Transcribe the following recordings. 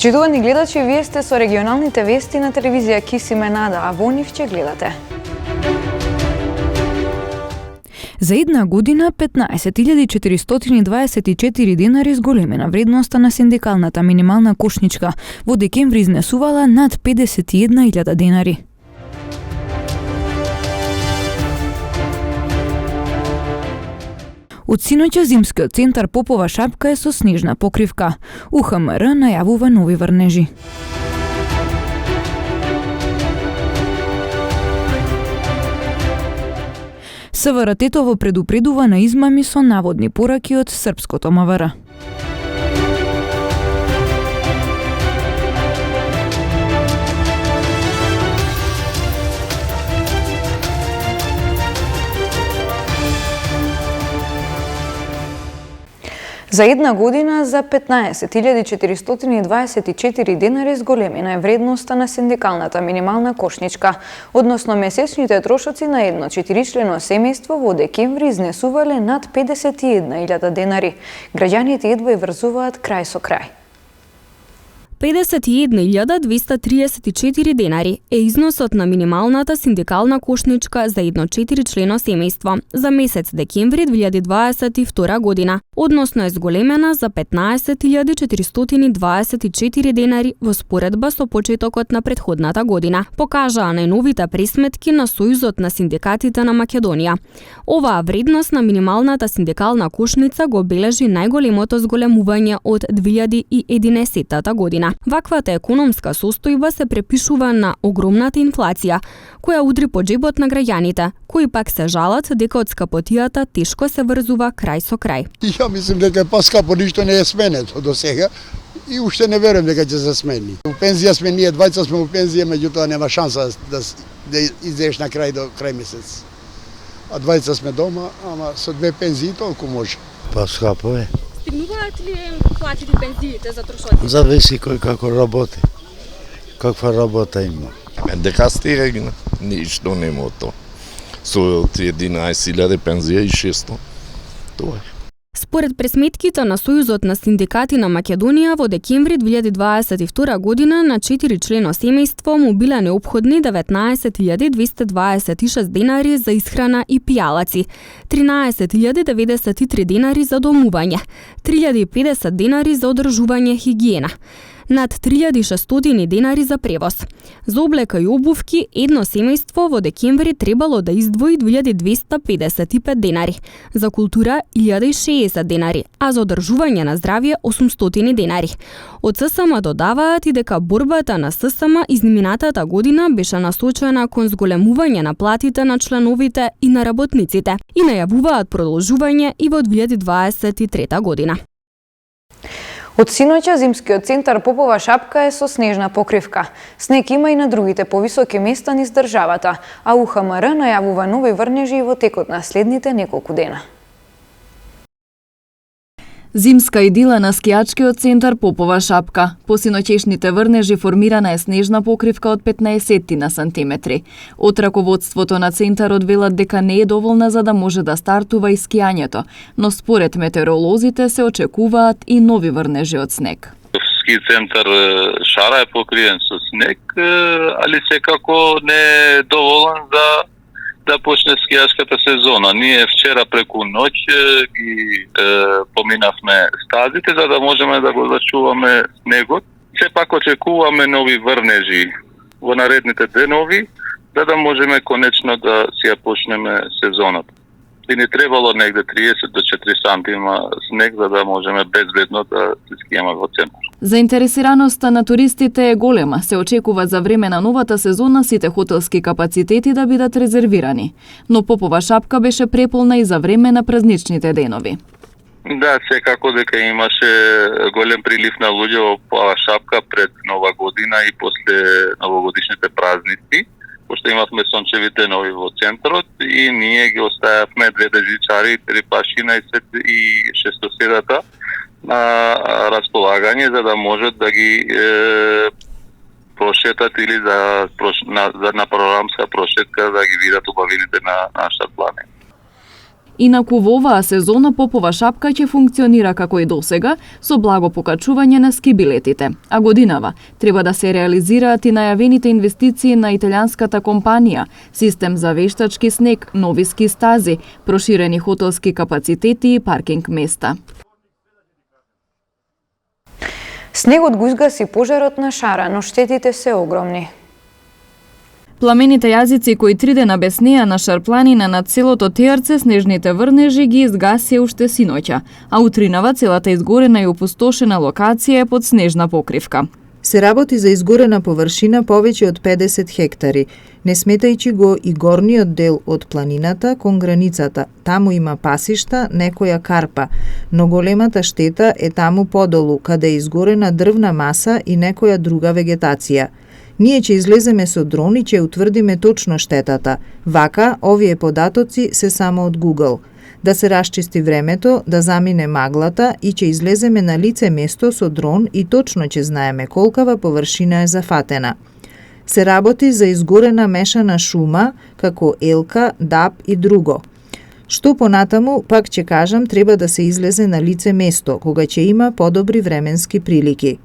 Почитувани гледачи, вие сте со регионалните вести на телевизија Кисименада, а во нив ќе гледате. За една година 15.424 денари зголемена вредноста на синдикалната минимална кошничка. Во декември изнесувала над 51.000 денари. Од синоќа зимскиот центар Попова шапка е со снежна покривка. УХМР најавува нови врнежи. СВРТ-то предупредува на измами со наводни пораки од српското МВР. За една година за 15.424 денари зголемена е вредноста на синдикалната минимална кошничка, односно месечните трошоци на едно 4-члено семејство во декември изнесувале над 51.000 денари. Граѓаните едва и врзуваат крај со крај. 51.234 денари е износот на минималната синдикална кошничка за едно 4-члено семејство за месец декември 2022 година, односно е зголемена за 15.424 денари во споредба со почетокот на претходната година, покажаа најновите пресметки на Сојузот на синдикатите на Македонија. Оваа вредност на минималната синдикална кошница го бележи најголемото зголемување од 2011 година. Ваквата економска состојба се препишува на огромната инфлација, која удри по џебот на граѓаните, кои пак се жалат дека од скапотијата тешко се врзува крај со крај. Ја мислам дека е поскапо, ништо не е сменето до сега и уште не верувам дека ќе се смени. У пензија сме ние двајца сме у пензија, меѓутоа нема шанса да излезеш на крај до крај месец. А двајца сме дома, ама со две пензии толку може. Поскапо е. Стигнуваат ли платите пензиите за трошоци? Зависи кој како работи. Каква работа има. Дека стига ги, ништо нема од тоа. Со 11.000 пензија и 600. Тоа е. Според пресметките на Сојузот на синдикати на Македонија во декември 2022 година на 4-члено семејство му биле неопходни 19.226 денари за исхрана и пијалаци, 13.093 денари за домување, 3.050 денари за одржување хигиена, над 3.600 денари за превоз. За облека и обувки едно семејство во декември требало да издвои 2.255 денари, за култура 1.060 денари, а за одржување на здравје 800 денари. Од ССМ додаваат и дека борбата на ССМ изминатата година беше насочена кон зголемување на платите на членовите и на работниците и најавуваат продолжување и во 2023 година. Од синоќа зимскиот центар Попова шапка е со снежна покривка. Снег има и на другите повисоки места низ државата, а УХМР најавува нови врнежи во текот на следните неколку дена. Зимска идила на скијачкиот центар Попова шапка. По синоќешните врнежи формирана е снежна покривка од 15 на сантиметри. Од раководството на центарот велат дека не е доволна за да може да стартува и скијањето, но според метеоролозите се очекуваат и нови врнежи од снег. Ски центар Шара е покриен со снег, али секако не е доволен да почне скијашката сезона. Ние вчера преку ноќ ги поминавме стазите за да можеме да го зачуваме снегот. Сепак очекуваме нови врнежи во наредните денови, за да можеме конечно да си ја почнеме сезоната. И ни требало негде 30 до 4 сантима снег за да можеме безбедно да се скијаме во центар. Заинтересираноста на туристите е голема. Се очекува за време на новата сезона сите хотелски капацитети да бидат резервирани. Но Попова шапка беше преполна и за време на празничните денови. Да, секако дека имаше голем прилив на луѓе во Попова шапка пред Нова година и после новогодишните празници. Пошто имавме сончеви денови во центарот и ние ги остававме двете жичари, 3 пашина и 600 на располагање за да можат да ги прошетат или на програмска прошетка да ги видат убавините на нашата планина. Инаку во оваа сезона Попова шапка ќе функционира како и досега, со благо покачување на ски билетите. А годинава треба да се реализираат и најавените инвестиции на италијанската компанија, систем за вештачки снег, нови ски стази, проширени хотелски капацитети и паркинг места. Снегот го изгаси пожарот на Шара, но штетите се огромни. Пламените јазици кои 3 дена беснеа на Шарпланина над селото Теарце, снежните врнежи ги изгаси уште синоќа, а утринава целата изгорена и опустошена локација е под снежна покривка. Се работи за изгорена површина повеќе од 50 хектари, не сметајќи го и горниот дел од планината кон границата. Таму има пасишта, некоја карпа, но големата штета е таму подолу, каде е изгорена дрвна маса и некоја друга вегетација. Ние ќе излеземе со дрон и ќе утврдиме точно штетата. Вака, овие податоци се само од Google. Да се расчисти времето, да замине маглата и ќе излеземе на лице место со дрон и точно ќе знаеме колкава површина е зафатена. Се работи за изгорена мешана шума, како елка, даб и друго. Што понатаму, пак ќе кажам, треба да се излезе на лице место, кога ќе има подобри временски прилики.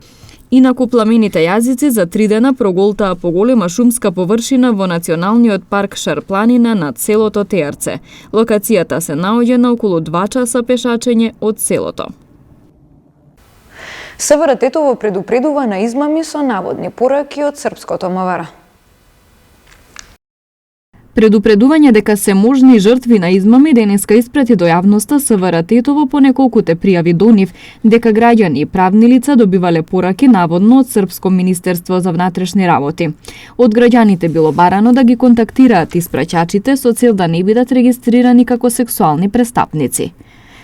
Инаку пламените јазици за 3 дена проголтаа поголема шумска површина во Националниот парк Шарпланина над селото Теарце. Локацијата се наоѓа на околу 2 часа пешачење од селото. СВР Тетово предупредува на измами со наводни пораки од српското МВР. Предупредување дека се можни жртви на измами денеска испрати до јавноста СВР Тетово по неколкуте пријави до нив дека граѓани и правни лица добивале пораки наводно од Српско министерство за внатрешни работи. Од граѓаните било барано да ги контактираат испраќачите со цел да не бидат регистрирани како сексуални престапници.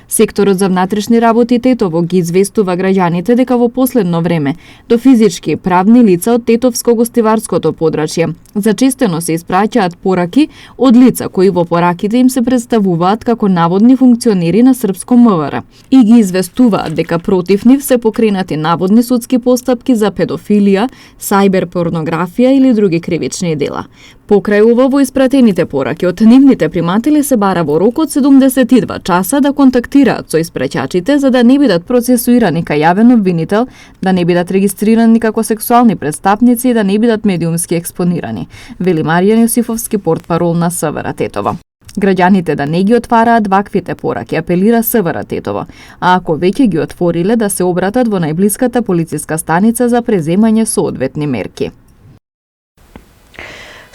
Секторот за внатрешни работи Тетово ги известува граѓаните дека во последно време до физички и правни лица од Тетовско-гостиварското подрачје зачестено се испраќаат пораки од лица кои во пораките им се представуваат како наводни функционери на српско МВР и ги известуваат дека против нив се покренати наводни судски постапки за педофилија, сајбер порнографија или други кривични дела. Покрај ова, во испратените пораки од нивните приматели се бара во рок од 72 часа да контактираат со испраќачите за да не бидат процесуирани кај јавен обвинител, да не бидат регистрирани како сексуални престапници и да не бидат медиумски експонирани, вели Маријан Јосифовски, портпарол на СВР Тетово. Граѓаните да не ги отвараат ваквите пораки, апелира СВР Тетово, а ако веќе ги отвориле да се обратат во најблиската полициска станица за преземање соодветни мерки.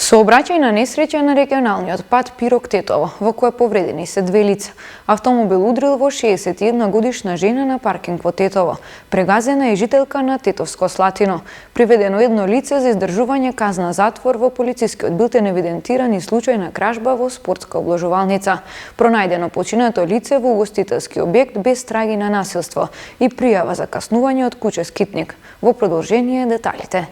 Сообраќајна несреќа на регионалниот пат Пирок Тетово, во која повредени се 2 лица. Автомобил удрил во 61 годишна жена на паркинг во Тетово. Прегазена е жителка на Тетовско Слатино. Приведено едно лице за издржување казна затвор во полицискиот билтен евидентиран и случај на кражба во спортска обложувалница. Пронајдено починато лице во угостителски објект без траги на насилство и пријава за каснување од куќе скитник. Во продолжение деталите.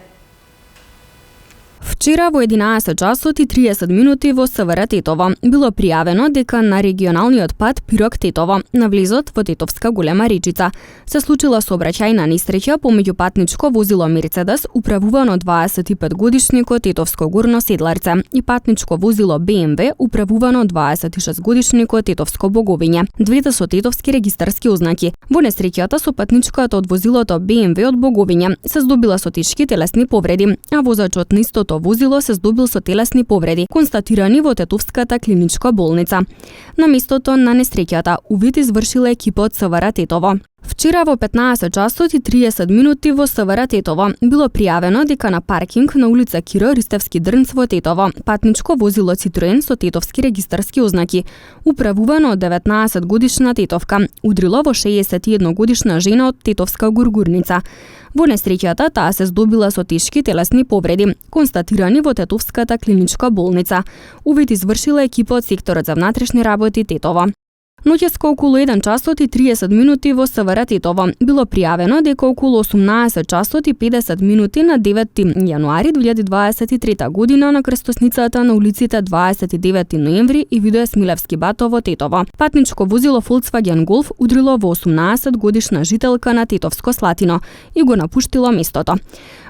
Вчера во 11 часот и 30 минути во СВР Тетово било пријавено дека на регионалниот пат Пирок Тетово, на влезот во Тетовска голема речица, се случила сообраќајна несреќа помеѓу патничко возило Мерцедес управувано 25 годишникот Тетовско горно седларце и патничко возило БМВ управувано 26 годишникот Тетовско Боговиње, двете со тетовски регистарски ознаки. Во несреќата со патничката од возилото БМВ од Боговиње се здобила со тешки телесни повреди, а возачот на истото возило се здобил со телесни повреди, констатирани во Тетовската клиничка болница. На местото на несреќата увид извршила екипа од СВР Тетово. Вчера во 15 часот и 30 минути во СВР Тетово било пријавено дека на паркинг на улица Киро Ристевски Дрнц во Тетово патничко возило Citroen со тетовски регистарски ознаки, управувано од 19 годишна тетовка, удрило во 61 годишна жена од Тетовска Гургурница. Во несреќата таа се здобила со тешки телесни повреди, констатирани во Тетовската клиничка болница. Увид извршила екипа од секторот за внатрешни работи Тетово. Ноќеско околу 1 часот и 30 минути во СВР Тетово било пријавено дека околу 18 часот и 50 минути на 9 јануари 2023 година на крстосницата на улиците 29 ноември и Видој Смилевски бато во Тетово патничко возило Volkswagen Golf удрило во 18 годишна жителка на Тетовско Слатино и го напуштило местото.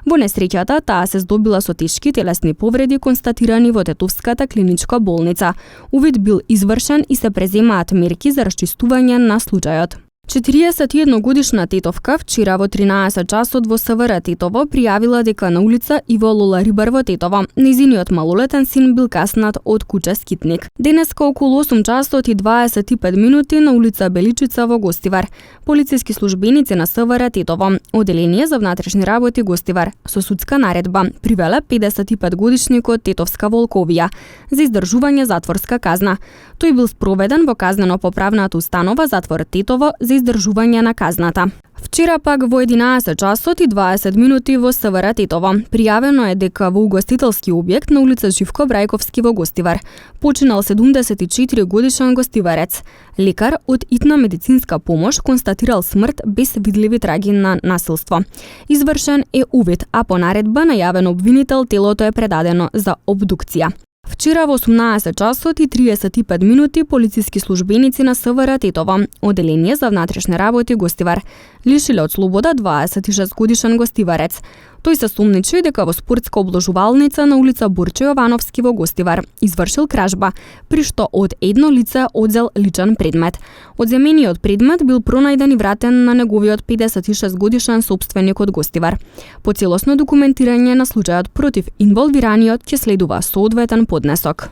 Во несреќата таа се здобила со тешки телесни повреди констатирани во Тетовската клиничка болница. Увид бил извршен и се преземаат мерки за расчистување на случајот. 41-годишна тетовка вчера во 13 часот во СВР Тетово пријавила дека на улица Иво Лола Рибар во Тетово нејзиниот малолетен син бил каснат од куќа скитник. Денеска околу 8 часот и 25 минути на улица Беличица во Гостивар. Полициски службеници на СВР Тетово, Оделение за внатрешни работи Гостивар, со судска наредба привеле 55-годишникот Тетовска Волковија за издржување затворска казна. Тој бил спроведен во казнено-поправната установа Затвор Тетово за издржување на казната. Вчера пак во 11 часот и 20 минути во СВР Тетово пријавено е дека во угостителски објект на улица Живко Брајковски во Гостивар починал 74 годишен гостиварец. Лекар од итна медицинска помош констатирал смрт без видливи траги на насилство. Извршен е увид, а по наредба најавен обвинител телото е предадено за обдукција. Вчера во 18 часот и 35 минути полициски службеници на СВР Тетово, Оделение за внатрешни работи Гостивар, лишиле од слобода 26 годишен гостиварец. Тој се сумничи дека во спортска обложувалница на улица Борче Јовановски во Гостивар извршил кражба, при што од едно лице одзел личен предмет. Одземениот предмет бил пронајден и вратен на неговиот 56 годишен сопственик од Гостивар. По целосно документирање на случајот против инволвираниот ќе следува соодветен поднесок.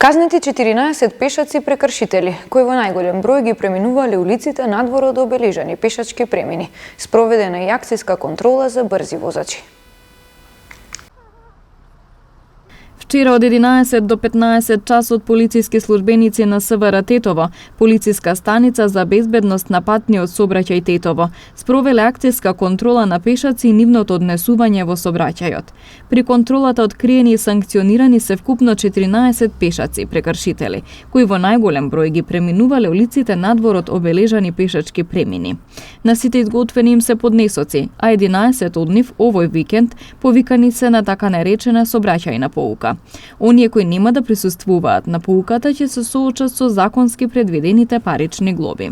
Казнети 14 пешаци прекршители, кои во најголем број ги преминувале улиците надвор од обележани пешачки премини. Спроведена е акцијска контрола за брзи возачи. Вчера од 11 до 15 часот полициски службеници на СВР Тетово, полициска станица за безбедност на патниот сообраќај Тетово, спровеле акцијска контрола на пешаци и нивното однесување во сообраќајот. При контролата откриени и санкционирани се вкупно 14 пешаци прекршители, кои во најголем број ги преминувале улиците надвор од обележани пешачки премини. На сите изготвени им се поднесоци, а 11 од нив овој викенд повикани се на така наречена сообраќајна поука. Оние кои нема да присуствуваат на поуката ќе се соочат со законски предвидените парични глоби.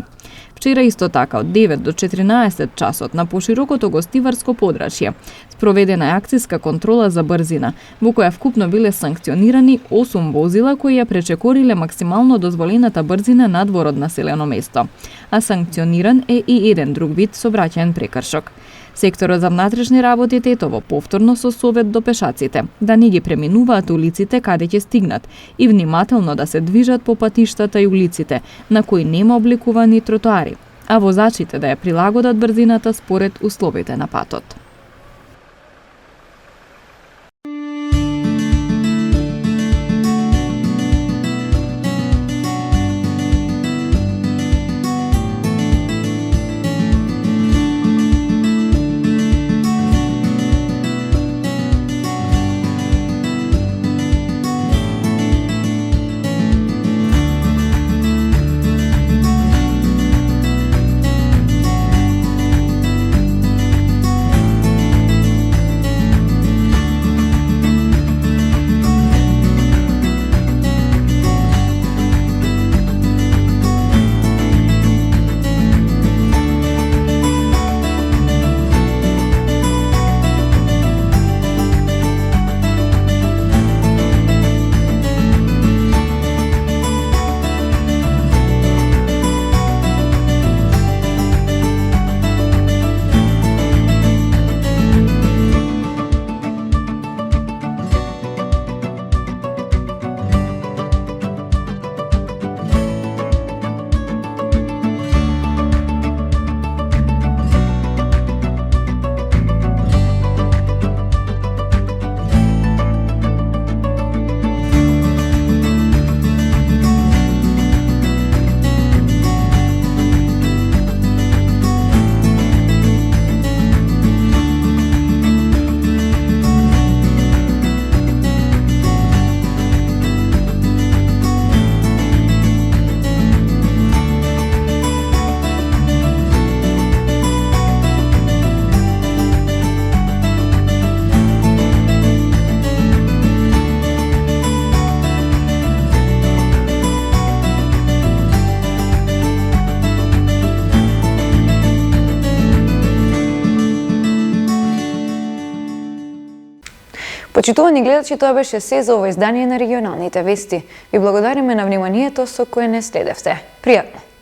Вчера исто така од 9 до 14 часот на поширокото гостиварско подрачје спроведена е акцијска контрола за брзина, во која вкупно биле санкционирани 8 возила кои ја пречекориле максимално дозволената брзина надвор од населено место, а санкциониран е и еден друг вид сообраќаен прекршок. Секторот за внатрешни работи Тетово повторно со совет до пешаците да не ги преминуваат улиците каде ќе стигнат и внимателно да се движат по патиштата и улиците на кои нема обликувани тротоари, а возачите да ја прилагодат брзината според условите на патот. Почитувани гледачи, тоа беше се за ова издание на регионалните вести. Ви благодариме на вниманието со кое не следевте. Пријатно!